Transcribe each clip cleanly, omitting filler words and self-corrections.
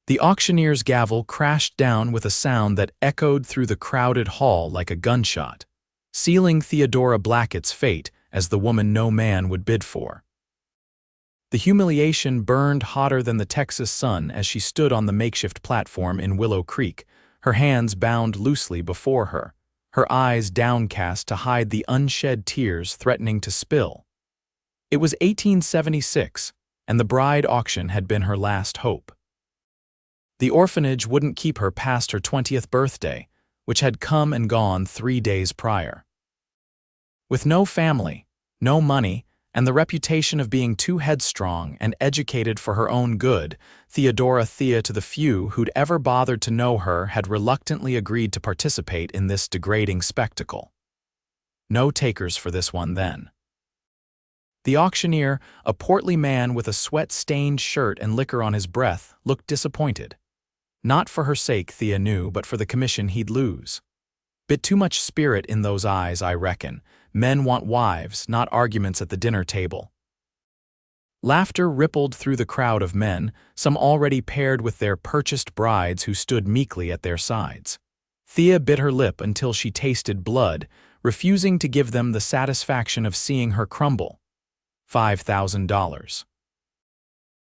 The auctioneer's gavel crashed down with a sound that echoed through the crowded hall like a gunshot, sealing Theodora Blackett's fate as the woman no man would bid for. The humiliation burned hotter than the Texas sun as she stood on the makeshift platform in Willow Creek, her hands bound loosely before her eyes downcast to hide the unshed tears threatening to spill. It was 1876, and the bride auction had been her last hope. The orphanage wouldn't keep her past her 20th birthday, which had come and gone 3 days prior. With no family, no money, and the reputation of being too headstrong and educated for her own good, Theodora Thea to the few who'd ever bothered to know her had reluctantly agreed to participate in this degrading spectacle. No takers for this one then. The auctioneer, a portly man with a sweat-stained shirt and liquor on his breath, looked disappointed. Not for her sake, Thea knew, but for the commission he'd lose. Bit too much spirit in those eyes, I reckon. Men want wives, not arguments at the dinner table. Laughter rippled through the crowd of men, some already paired with their purchased brides who stood meekly at their sides. Thea bit her lip until she tasted blood, refusing to give them the satisfaction of seeing her crumble. $5,000.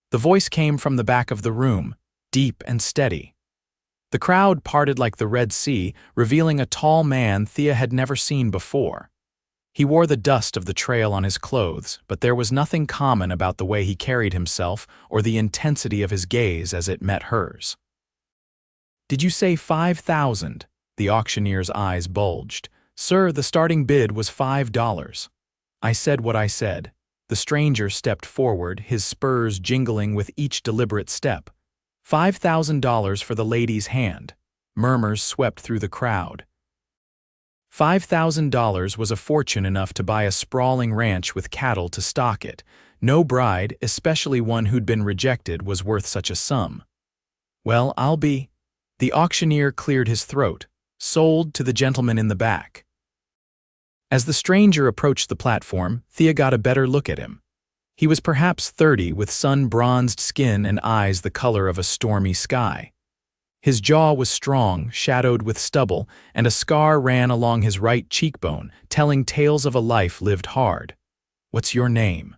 The voice came from the back of the room, deep and steady. The crowd parted like the Red Sea, revealing a tall man Thea had never seen before. He wore the dust of the trail on his clothes, but there was nothing common about the way he carried himself or the intensity of his gaze as it met hers. "Did you say 5,000? The auctioneer's eyes bulged. "Sir, the starting bid was $5. I said what I said." The stranger stepped forward, his spurs jingling with each deliberate step. $5,000 for the lady's hand. Murmurs swept through the crowd. $5,000 was a fortune enough to buy a sprawling ranch with cattle to stock it. No bride, especially one who'd been rejected, was worth such a sum. "Well, I'll be—" The auctioneer cleared his throat. "Sold to the gentleman in the back." As the stranger approached the platform, Thea got a better look at him. He was perhaps 30, with sun-bronzed skin and eyes the color of a stormy sky. His jaw was strong, shadowed with stubble, and a scar ran along his right cheekbone, telling tales of a life lived hard. "What's your name?"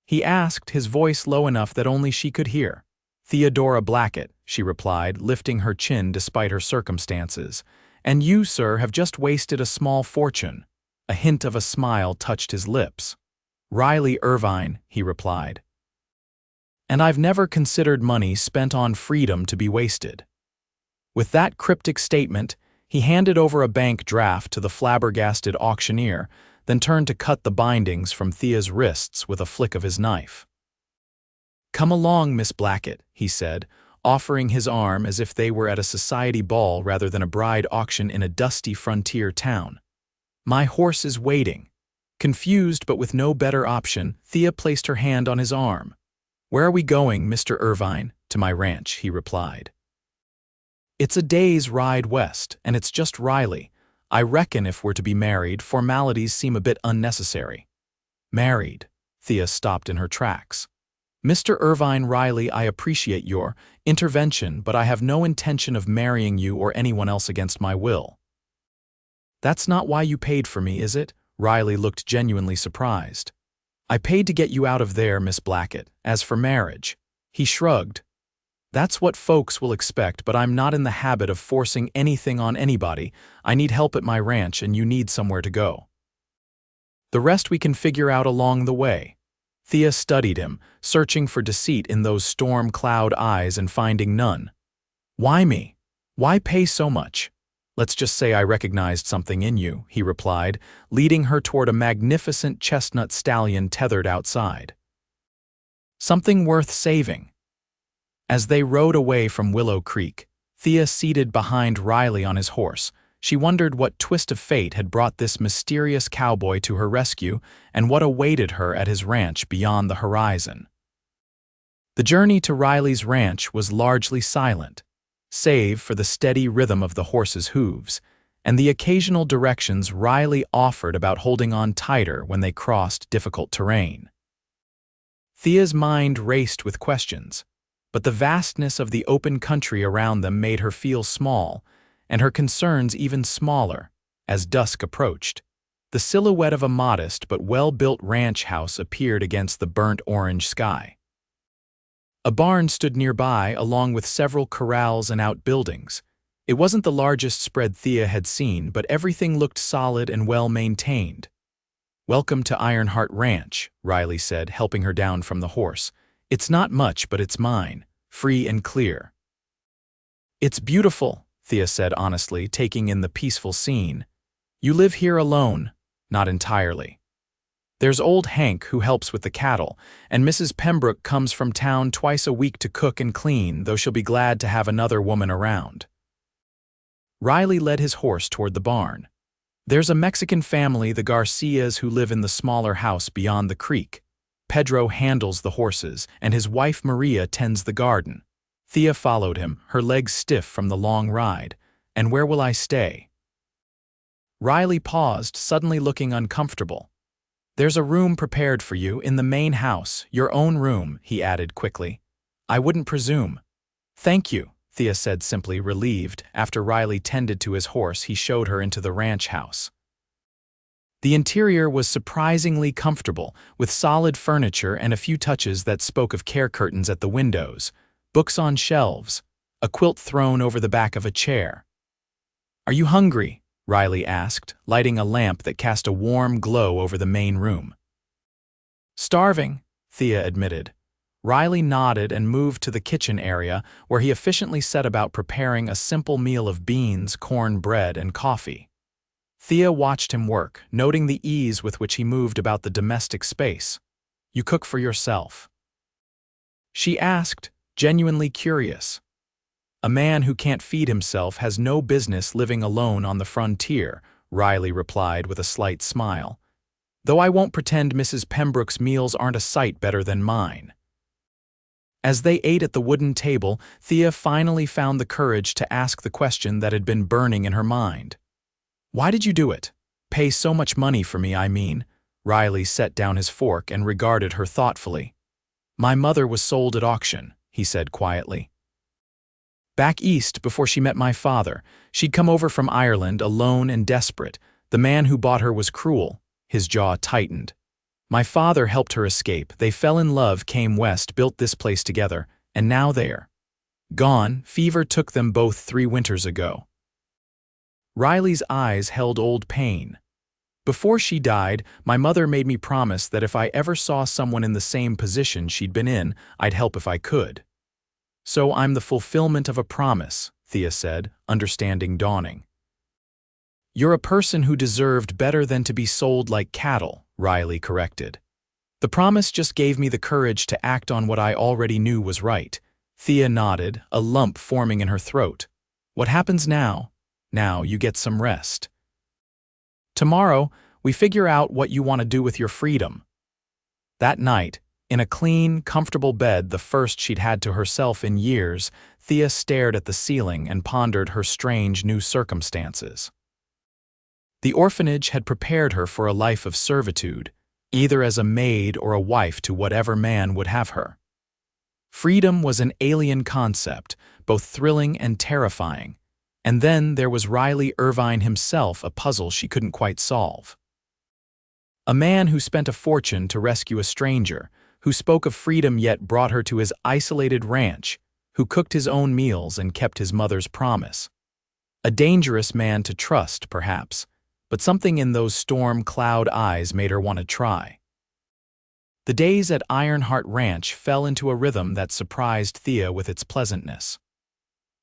he asked, his voice low enough that only she could hear. "Theodora Blackett," she replied, lifting her chin despite her circumstances. "And you, sir, have just wasted a small fortune." A hint of a smile touched his lips. "Riley Irvine," he replied. "And I've never considered money spent on freedom to be wasted." With that cryptic statement, he handed over a bank draft to the flabbergasted auctioneer, then turned to cut the bindings from Thea's wrists with a flick of his knife. "Come along, Miss Blackett," he said, offering his arm as if they were at a society ball rather than a bride auction in a dusty frontier town. "My horse is waiting." Confused but with no better option, Thea placed her hand on his arm. "Where are we going, Mr. Irvine?" "To my ranch," he replied. "It's a day's ride west, and it's just Riley. I reckon if we're to be married, formalities seem a bit unnecessary." "Married?" Thea stopped in her tracks. "Mr. Irvine Riley, I appreciate your intervention, but I have no intention of marrying you or anyone else against my will." "That's not why you paid for me, is it?" Riley looked genuinely surprised. "I paid to get you out of there, Miss Blackett. As for marriage," he shrugged. "That's what folks will expect, but I'm not in the habit of forcing anything on anybody. I need help at my ranch, and you need somewhere to go. The rest we can figure out along the way." Thea studied him, searching for deceit in those storm cloud eyes and finding none. "Why me? Why pay so much?" "Let's just say I recognized something in you," he replied, leading her toward a magnificent chestnut stallion tethered outside. "Something worth saving." As they rode away from Willow Creek, Thea seated behind Riley on his horse, she wondered what twist of fate had brought this mysterious cowboy to her rescue and what awaited her at his ranch beyond the horizon. The journey to Riley's ranch was largely silent, save for the steady rhythm of the horse's hooves and the occasional directions Riley offered about holding on tighter when they crossed difficult terrain. Thea's mind raced with questions. But the vastness of the open country around them made her feel small, and her concerns even smaller, as dusk approached. The silhouette of a modest but well-built ranch house appeared against the burnt orange sky. A barn stood nearby, along with several corrals and outbuildings. It wasn't the largest spread Thea had seen, but everything looked solid and well-maintained. "Welcome to Ironheart Ranch," Riley said, helping her down from the horse. "It's not much, but it's mine, free and clear." "It's beautiful," Thea said honestly, taking in the peaceful scene. "You live here alone?" "Not entirely. There's old Hank who helps with the cattle, and Mrs. Pembroke comes from town twice a week to cook and clean, though she'll be glad to have another woman around." Riley led his horse toward the barn. "There's a Mexican family, the Garcias, who live in the smaller house beyond the creek. Pedro handles the horses, and his wife Maria tends the garden." Thea followed him, her legs stiff from the long ride. "And where will I stay?" Riley paused, suddenly looking uncomfortable. "There's a room prepared for you in the main house, your own room," he added quickly. "I wouldn't presume." "Thank you," Thea said simply, relieved. After Riley tended to his horse, he showed her into the ranch house. The interior was surprisingly comfortable, with solid furniture and a few touches that spoke of care curtains at the windows, books on shelves, a quilt thrown over the back of a chair. "Are you hungry?" Riley asked, lighting a lamp that cast a warm glow over the main room. "Starving," Thea admitted. Riley nodded and moved to the kitchen area, where he efficiently set about preparing a simple meal of beans, corn bread, and coffee. Thea watched him work, noting the ease with which he moved about the domestic space. "You cook for yourself?" she asked, genuinely curious. "A man who can't feed himself has no business living alone on the frontier," Riley replied with a slight smile. "Though I won't pretend Mrs. Pembroke's meals aren't a sight better than mine." As they ate at the wooden table, Thea finally found the courage to ask the question that had been burning in her mind. "Why did you do it? Pay so much money for me, I mean." Riley set down his fork and regarded her thoughtfully. "My mother was sold at auction," he said quietly. "Back east, before she met my father. She'd come over from Ireland, alone and desperate. The man who bought her was cruel." His jaw tightened. "My father helped her escape. They fell in love, came west, built this place together, and now they're gone. Fever took them both 3 winters ago." Riley's eyes held old pain. "Before she died, my mother made me promise that if I ever saw someone in the same position she'd been in, I'd help if I could." "So I'm the fulfillment of a promise," Thea said, understanding dawning. "You're a person who deserved better than to be sold like cattle," Riley corrected. "The promise just gave me the courage to act on what I already knew was right." Thea nodded, a lump forming in her throat. "What happens now?" "Now you get some rest. Tomorrow, we figure out what you want to do with your freedom." That night, in a clean, comfortable bed, the first she'd had to herself in years, Thea stared at the ceiling and pondered her strange new circumstances. The orphanage had prepared her for a life of servitude, either as a maid or a wife to whatever man would have her. Freedom was an alien concept, both thrilling and terrifying. And then there was Riley Irvine himself, a puzzle she couldn't quite solve. A man who spent a fortune to rescue a stranger, who spoke of freedom yet brought her to his isolated ranch, who cooked his own meals and kept his mother's promise. A dangerous man to trust, perhaps, but something in those storm cloud eyes made her want to try. The days at Ironheart Ranch fell into a rhythm that surprised Thea with its pleasantness.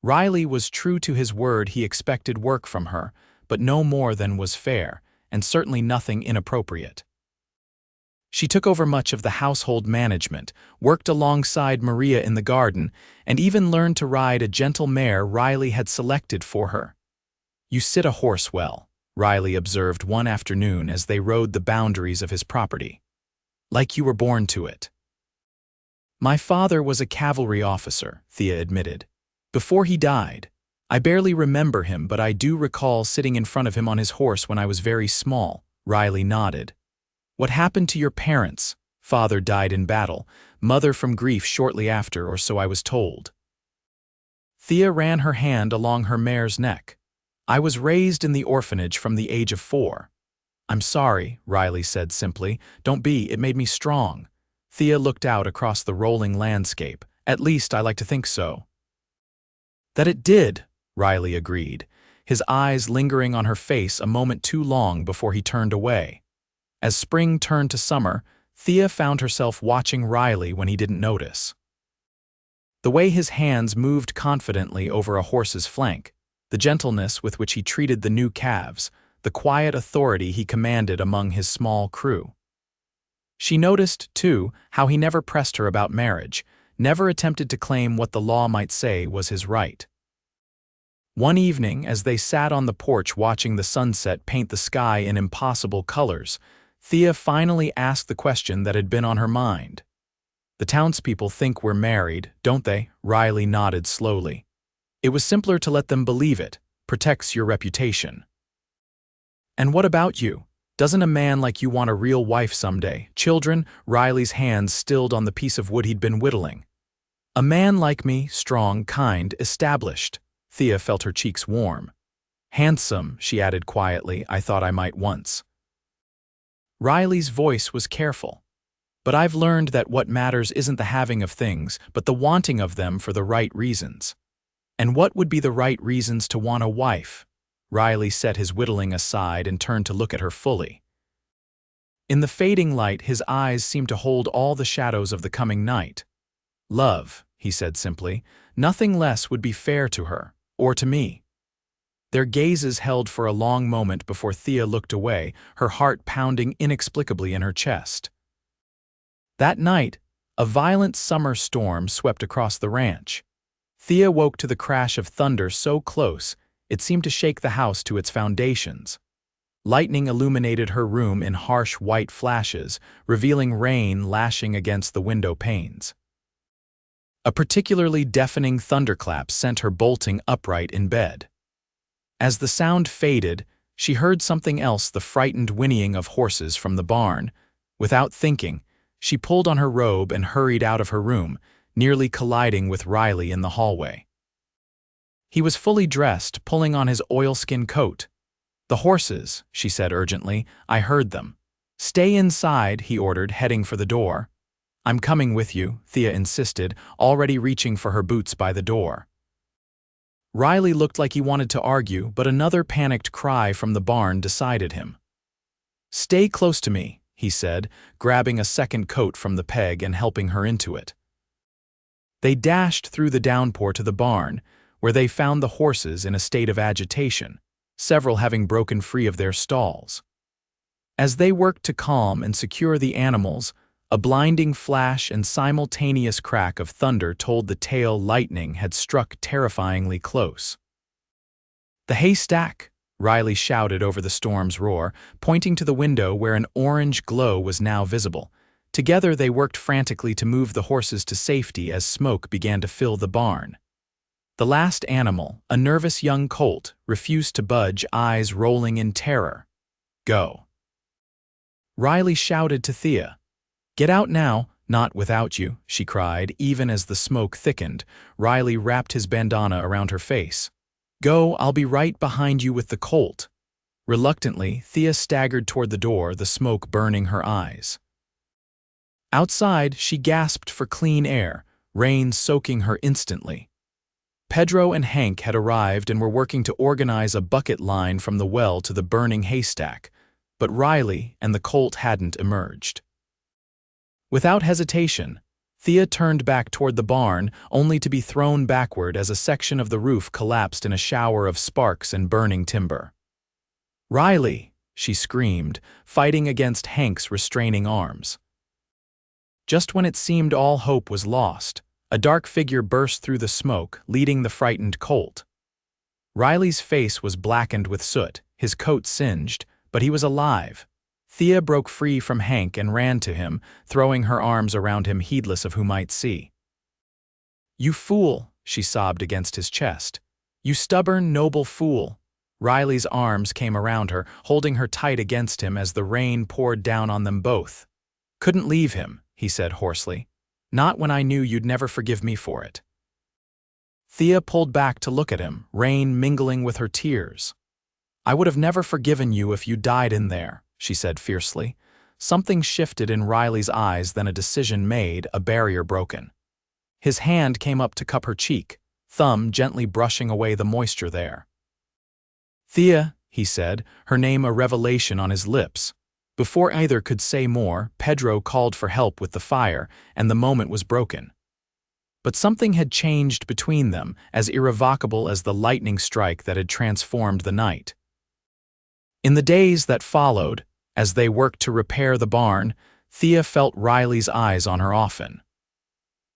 Riley was true to his word. He expected work from her, but no more than was fair, and certainly nothing inappropriate. She took over much of the household management, worked alongside Maria in the garden, and even learned to ride a gentle mare Riley had selected for her. "You sit a horse well," Riley observed one afternoon as they rode the boundaries of his property. "Like you were born to it." "My father was a cavalry officer," Thea admitted. "Before he died. I barely remember him, but I do recall sitting in front of him on his horse when I was very small." Riley nodded. "What happened to your parents?" "Father died in battle. mother from grief shortly after, or so I was told. Thea ran her hand along her mare's neck. I was raised in the orphanage from the age of 4. I'm sorry, Riley said simply. Don't be, it made me strong. Thea looked out across the rolling landscape. At least I like to think so. That it did, Riley agreed, his eyes lingering on her face a moment too long before he turned away. As spring turned to summer, Thea found herself watching Riley when he didn't notice. The way his hands moved confidently over a horse's flank, the gentleness with which he treated the new calves, the quiet authority he commanded among his small crew. She noticed, too, how he never pressed her about marriage, never attempted to claim what the law might say was his right. One evening, as they sat on the porch watching the sunset paint the sky in impossible colors, Thea finally asked the question that had been on her mind. The townspeople think we're married, don't they? Riley nodded slowly. It was simpler to let them believe it. Protects your reputation. And what about you? Doesn't a man like you want a real wife someday? Children? Riley's hands stilled on the piece of wood he'd been whittling. A man like me, strong, kind, established. Thea felt her cheeks warm. Handsome, she added quietly, I thought I might once. Riley's voice was careful. But I've learned that what matters isn't the having of things, but the wanting of them for the right reasons. And what would be the right reasons to want a wife? Riley set his whittling aside and turned to look at her fully. In the fading light, his eyes seemed to hold all the shadows of the coming night. Love, he said simply, nothing less would be fair to her, or to me. Their gazes held for a long moment before Thea looked away, her heart pounding inexplicably in her chest. That night, a violent summer storm swept across the ranch. Thea woke to the crash of thunder so close, it seemed to shake the house to its foundations. Lightning illuminated her room in harsh white flashes, revealing rain lashing against the window panes. A particularly deafening thunderclap sent her bolting upright in bed. As the sound faded, she heard something else, the frightened whinnying of horses from the barn. Without thinking, she pulled on her robe and hurried out of her room, nearly colliding with Riley in the hallway. He was fully dressed, pulling on his oilskin coat. The horses, she said urgently, I heard them. Stay inside, he ordered, heading for the door. I'm coming with you, Thea insisted, already reaching for her boots by the door. Riley looked like he wanted to argue, but another panicked cry from the barn decided him. Stay close to me, he said, grabbing a second coat from the peg and helping her into it. They dashed through the downpour to the barn, where they found the horses in a state of agitation, several having broken free of their stalls. As they worked to calm and secure the animals, a blinding flash and simultaneous crack of thunder told the tale lightning had struck terrifyingly close. The haystack, Riley shouted over the storm's roar, pointing to the window where an orange glow was now visible. Together they worked frantically to move the horses to safety as smoke began to fill the barn. The last animal, a nervous young colt, refused to budge, eyes rolling in terror. Go. Riley shouted to Thea. Get out now, not without you, she cried, even as the smoke thickened. Riley wrapped his bandana around her face. Go, I'll be right behind you with the colt. Reluctantly, Thea staggered toward the door, the smoke burning her eyes. Outside, she gasped for clean air, rain soaking her instantly. Pedro and Hank had arrived and were working to organize a bucket line from the well to the burning haystack, but Riley and the colt hadn't emerged. Without hesitation, Thea turned back toward the barn, only to be thrown backward as a section of the roof collapsed in a shower of sparks and burning timber. Riley, she screamed, fighting against Hank's restraining arms. Just when it seemed all hope was lost, a dark figure burst through the smoke, leading the frightened colt. Riley's face was blackened with soot, his coat singed, but he was alive. Thea broke free from Hank and ran to him, throwing her arms around him, heedless of who might see. You fool, she sobbed against his chest. You stubborn, noble fool. Riley's arms came around her, holding her tight against him as the rain poured down on them both. Couldn't leave him, he said hoarsely. Not when I knew you'd never forgive me for it." Thea pulled back to look at him, rain mingling with her tears. "I would have never forgiven you if you died in there," she said fiercely. Something shifted in Riley's eyes, then a decision made, a barrier broken. His hand came up to cup her cheek, thumb gently brushing away the moisture there. "Thea," he said, her name a revelation on his lips. Before either could say more, Pedro called for help with the fire, and the moment was broken. But something had changed between them, as irrevocable as the lightning strike that had transformed the night. In the days that followed, as they worked to repair the barn, Thea felt Riley's eyes on her often.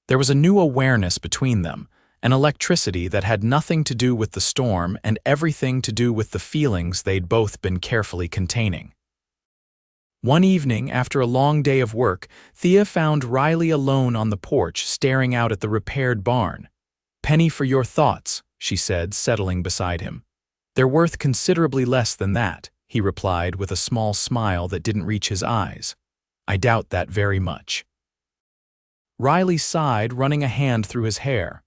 There was a new awareness between them, an electricity that had nothing to do with the storm and everything to do with the feelings they'd both been carefully containing. One evening, after a long day of work, Thea found Riley alone on the porch, staring out at the repaired barn. "Penny for your thoughts," she said, settling beside him. "They're worth considerably less than that," he replied with a small smile that didn't reach his eyes. "I doubt that very much." Riley sighed, running a hand through his hair.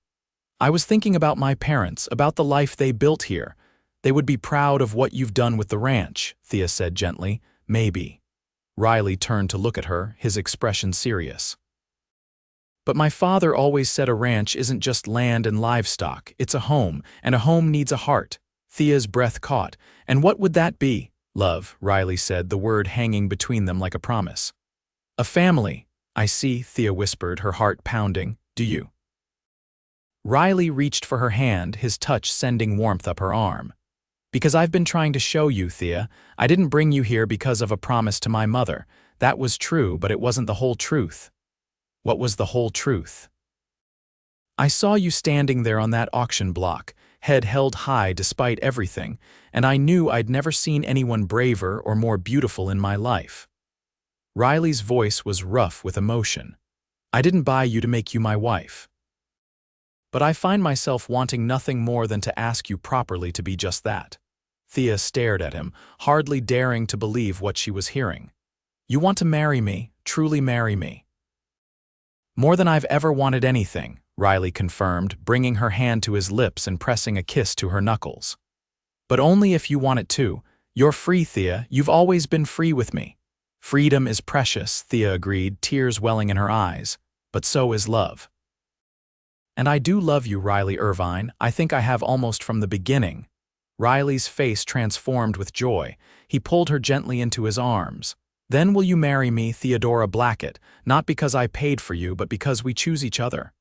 "I was thinking about my parents, about the life they built here. They would be proud of what you've done with the ranch," Thea said gently. "Maybe." Riley turned to look at her, his expression serious. "But my father always said a ranch isn't just land and livestock, it's a home, and a home needs a heart." Thea's breath caught. "And what would that be?" "Love," Riley said, the word hanging between them like a promise. "A family." "I see," Thea whispered, her heart pounding. "Do you?" Riley reached for her hand, his touch sending warmth up her arm. "Because I've been trying to show you, Thea. I didn't bring you here because of a promise to my mother. That was true, but it wasn't the whole truth." "What was the whole truth?" "I saw you standing there on that auction block, head held high despite everything, and I knew I'd never seen anyone braver or more beautiful in my life." Riley's voice was rough with emotion. "I didn't buy you to make you my wife. But I find myself wanting nothing more than to ask you properly to be just that." Thea stared at him, hardly daring to believe what she was hearing. "You want to marry me, truly marry me?" "More than I've ever wanted anything," Riley confirmed, bringing her hand to his lips and pressing a kiss to her knuckles. "But only if you want it too. You're free, Thea. You've always been free with me." "Freedom is precious," Thea agreed, tears welling in her eyes. "But so is love." "And I do love you, Riley Irvine. I think I have almost from the beginning." Riley's face transformed with joy. He pulled her gently into his arms. "Then will you marry me, Theodora Blackett, not because I paid for you, but because we choose each other?"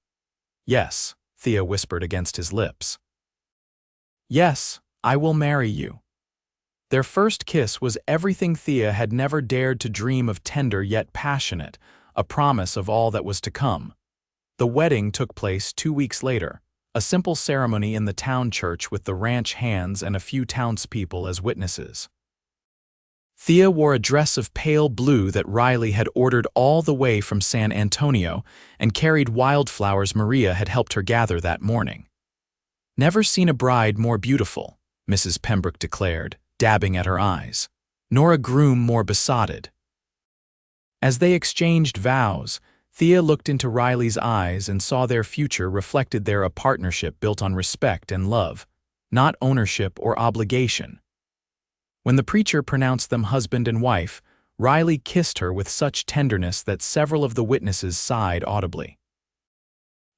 "Yes," Thea whispered against his lips. "Yes, I will marry you." Their first kiss was everything Thea had never dared to dream of, tender yet passionate, a promise of all that was to come. The wedding took place 2 weeks later, a simple ceremony in the town church with the ranch hands and a few townspeople as witnesses. Thea wore a dress of pale blue that Riley had ordered all the way from San Antonio and carried wildflowers Maria had helped her gather that morning. "Never seen a bride more beautiful," Mrs. Pembroke declared, dabbing at her eyes, "nor a groom more besotted." As they exchanged vows, Thea looked into Riley's eyes and saw their future reflected there, a partnership built on respect and love, not ownership or obligation. When the preacher pronounced them husband and wife, Riley kissed her with such tenderness that several of the witnesses sighed audibly.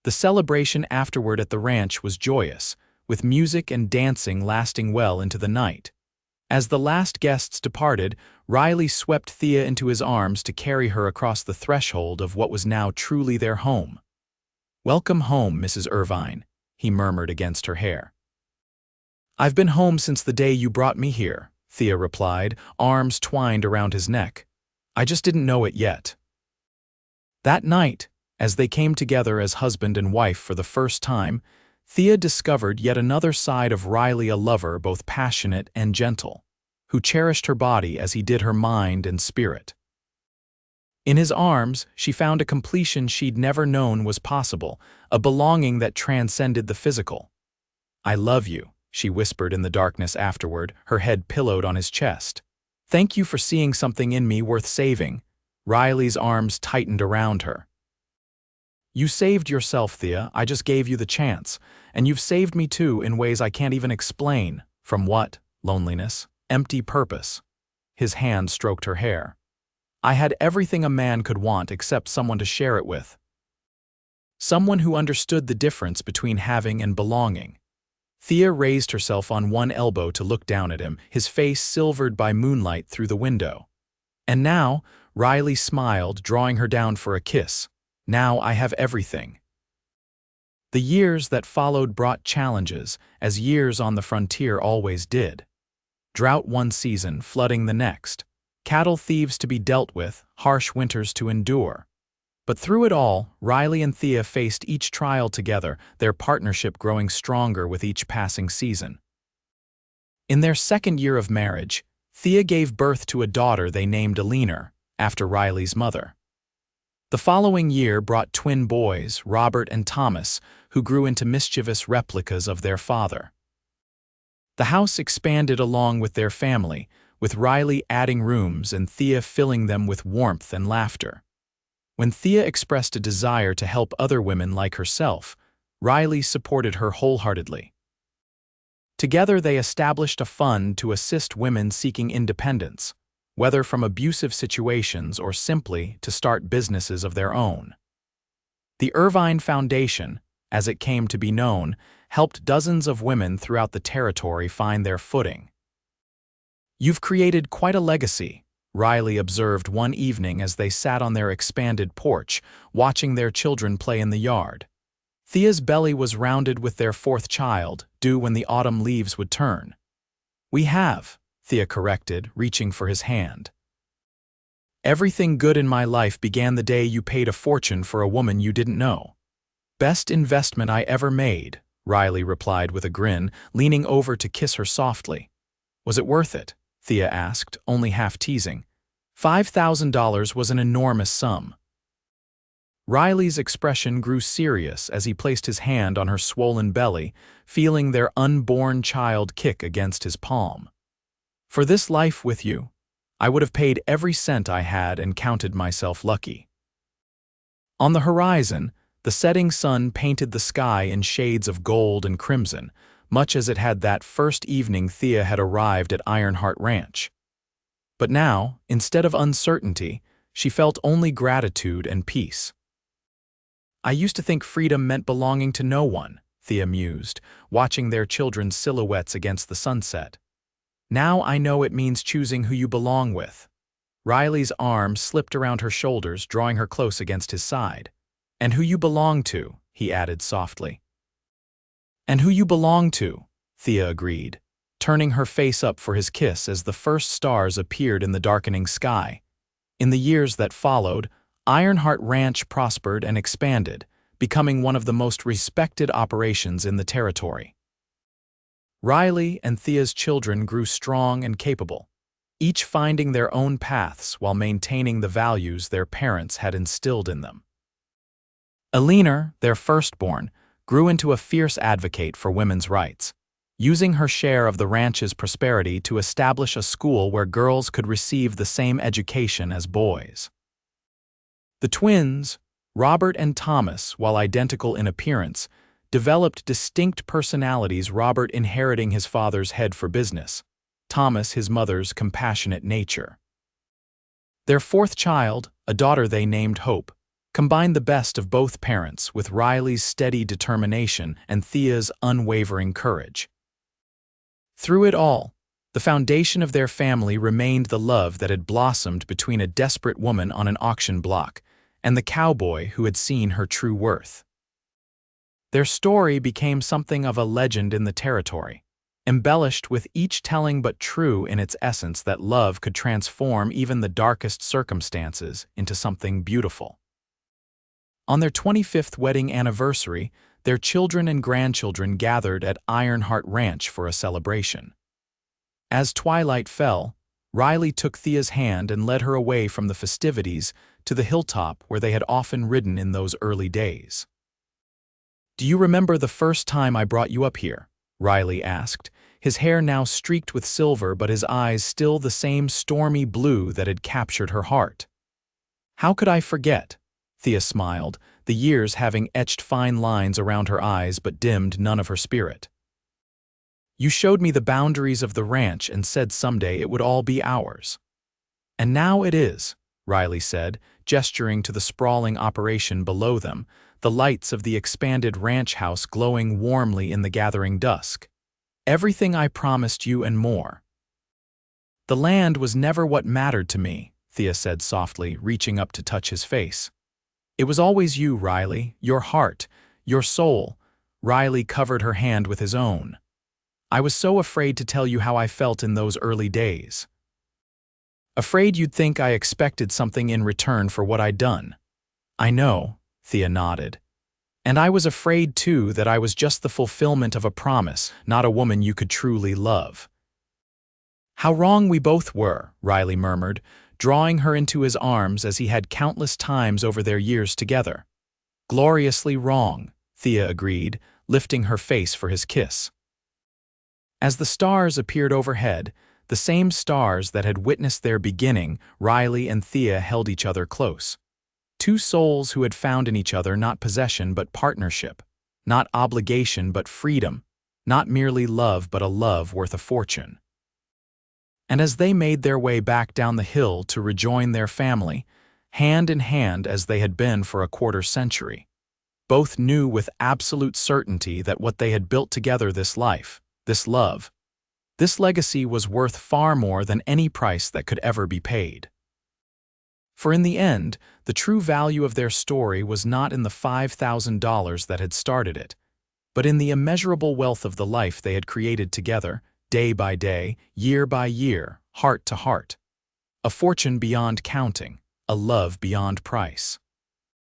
The celebration afterward at the ranch was joyous, with music and dancing lasting well into the night. As the last guests departed, Riley swept Thea into his arms to carry her across the threshold of what was now truly their home. "Welcome home, Mrs. Irvine," he murmured against her hair. "I've been home since the day you brought me here," Thea replied, arms twined around his neck. "I just didn't know it yet." That night, as they came together as husband and wife for the first time, Thea discovered yet another side of Riley, a lover both passionate and gentle, who cherished her body as he did her mind and spirit. In his arms, she found a completion she'd never known was possible, a belonging that transcended the physical. "I love you," she whispered in the darkness afterward, her head pillowed on his chest. "Thank you for seeing something in me worth saving." Riley's arms tightened around her. You saved yourself, Thea. I just gave you the chance. And you've saved me too in ways I can't even explain. From what? Loneliness. Empty purpose. His hand stroked her hair. I had everything a man could want except someone to share it with. Someone who understood the difference between having and belonging. Thea raised herself on one elbow to look down at him, his face silvered by moonlight through the window. And now, Riley smiled, drawing her down for a kiss. Now I have everything. The years that followed brought challenges, as years on the frontier always did. Drought one season, flooding the next. Cattle thieves to be dealt with, harsh winters to endure. But through it all, Riley and Thea faced each trial together, their partnership growing stronger with each passing season. In their second year of marriage, Thea gave birth to a daughter they named Eleanor, after Riley's mother. The following year brought twin boys, Robert and Thomas, who grew into mischievous replicas of their father. The house expanded along with their family, with Riley adding rooms and Thea filling them with warmth and laughter. When Thea expressed a desire to help other women like herself, Riley supported her wholeheartedly. Together they established a fund to assist women seeking independence, whether from abusive situations or simply to start businesses of their own. The Irvine Foundation, as it came to be known, helped dozens of women throughout the territory find their footing. You've created quite a legacy, Riley observed one evening as they sat on their expanded porch, watching their children play in the yard. Thea's belly was rounded with their fourth child, due when the autumn leaves would turn. We have, Thea corrected, reaching for his hand. Everything good in my life began the day you paid a fortune for a woman you didn't know. Best investment I ever made, Riley replied with a grin, leaning over to kiss her softly. Was it worth it? Thea asked, only half teasing. $5,000 was an enormous sum. Riley's expression grew serious as he placed his hand on her swollen belly, feeling their unborn child kick against his palm. For this life with you, I would have paid every cent I had and counted myself lucky. On the horizon, the setting sun painted the sky in shades of gold and crimson, much as it had that first evening Thea had arrived at Ironheart Ranch. But now, instead of uncertainty, she felt only gratitude and peace. I used to think freedom meant belonging to no one, Thea mused, watching their children's silhouettes against the sunset. Now I know it means choosing who you belong with. Riley's arm slipped around her shoulders, drawing her close against his side. And who you belong to, he added softly. And who you belong to, Thea agreed, turning her face up for his kiss as the first stars appeared in the darkening sky. In the years that followed, Ironheart Ranch prospered and expanded, becoming one of the most respected operations in the territory. Riley and Thea's children grew strong and capable, each finding their own paths while maintaining the values their parents had instilled in them. Eleanor, their firstborn, grew into a fierce advocate for women's rights, using her share of the ranch's prosperity to establish a school where girls could receive the same education as boys. The twins, Robert and Thomas, while identical in appearance, developed distinct personalities, Robert inheriting his father's head for business, Thomas his mother's compassionate nature. Their fourth child, a daughter they named Hope, combined the best of both parents with Riley's steady determination and Thea's unwavering courage. Through it all, the foundation of their family remained the love that had blossomed between a desperate woman on an auction block and the cowboy who had seen her true worth. Their story became something of a legend in the territory, embellished with each telling but true in its essence that love could transform even the darkest circumstances into something beautiful. On their 25th wedding anniversary, their children and grandchildren gathered at Ironheart Ranch for a celebration. As twilight fell, Riley took Thea's hand and led her away from the festivities to the hilltop where they had often ridden in those early days. Do you remember the first time I brought you up here? Riley asked, his hair now streaked with silver but his eyes still the same stormy blue that had captured her heart. How could I forget? Thea smiled, the years having etched fine lines around her eyes but dimmed none of her spirit. "You showed me the boundaries of the ranch and said someday it would all be ours. And now it is," Riley said, gesturing to the sprawling operation below them, the lights of the expanded ranch house glowing warmly in the gathering dusk. "Everything I promised you and more." "The land was never what mattered to me," Thea said softly, reaching up to touch his face. "It was always you, Riley, your heart, your soul." Riley covered her hand with his own. "I was so afraid to tell you how I felt in those early days. Afraid you'd think I expected something in return for what I'd done." "I know," Thea nodded. "And I was afraid, too, that I was just the fulfillment of a promise, not a woman you could truly love." "How wrong we both were," Riley murmured, drawing her into his arms as he had countless times over their years together. "Gloriously wrong," Thea agreed, lifting her face for his kiss. As the stars appeared overhead, the same stars that had witnessed their beginning, Riley and Thea held each other close. Two souls who had found in each other not possession but partnership, not obligation but freedom, not merely love but a love worth a fortune. And as they made their way back down the hill to rejoin their family, hand in hand as they had been for a quarter-century, both knew with absolute certainty that what they had built together, this life, this love, this legacy, was worth far more than any price that could ever be paid. For in the end, the true value of their story was not in the $5,000 that had started it, but in the immeasurable wealth of the life they had created together, day by day, year by year, heart to heart. A fortune beyond counting, a love beyond price.